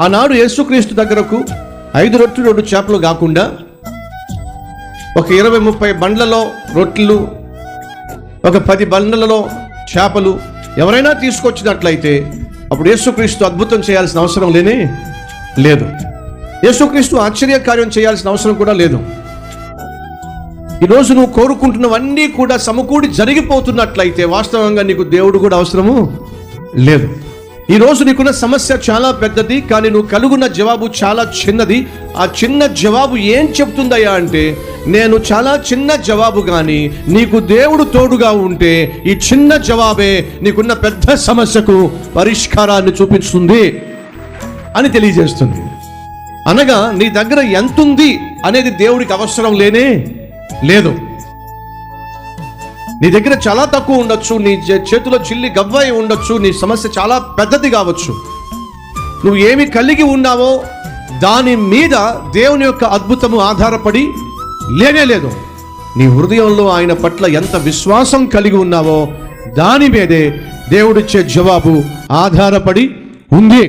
ఆనాడు యేసుక్రీస్తు దగ్గరకు 5 రొట్టెలు 2 చేపలు కాకుండా ఒక 20-30 బండ్లలో రొట్టెలు, ఒక 10 బండ్లలో చేపలు ఎవరైనా తీసుకొచ్చినట్లయితే అప్పుడు యేసుక్రీస్తు అద్భుతం చేయాల్సిన అవసరం లేదు. యేసుక్రీస్తు ఆశ్చర్యకార్యం చేయాల్సిన అవసరం కూడా లేదు. ఈరోజు నువ్వు కోరుకుంటున్నవన్నీ కూడా సమకూడి జరిగిపోతున్నట్లయితే వాస్తవంగా నీకు దేవుడు కూడా అవసరము లేదు. ఈరోజు నీకున్న సమస్య చాలా పెద్దది, కానీ నువ్వు కలుగున్న జవాబు చాలా చిన్నది. ఆ చిన్న జవాబు ఏం చెప్తుందయ్యా అంటే, నేను చాలా చిన్న జవాబు, కానీ నీకు దేవుడు తోడుగా ఉంటే ఈ చిన్న జవాబే నీకున్న పెద్ద సమస్యకు పరిష్కారాన్ని చూపిస్తుంది అని తెలియజేస్తుంది. అనగా నీ దగ్గర ఎంతుంది అనేది దేవుడికి అవసరం లేదు. నీ దగ్గర చాలా తక్కువ ఉండొచ్చు, నీ చేతిలో చిల్లి గవ్వాయి ఉండొచ్చు, నీ సమస్య చాలా పెద్దది కావచ్చు. నువ్వు ఏమి కలిగి ఉన్నావో దాని మీద దేవుని యొక్క అద్భుతము ఆధారపడి లేదు. నీ హృదయంలో ఆయన పట్ల ఎంత విశ్వాసం కలిగి ఉన్నావో దాని మీదే దేవుడిచ్చే జవాబు ఆధారపడి ఉంది.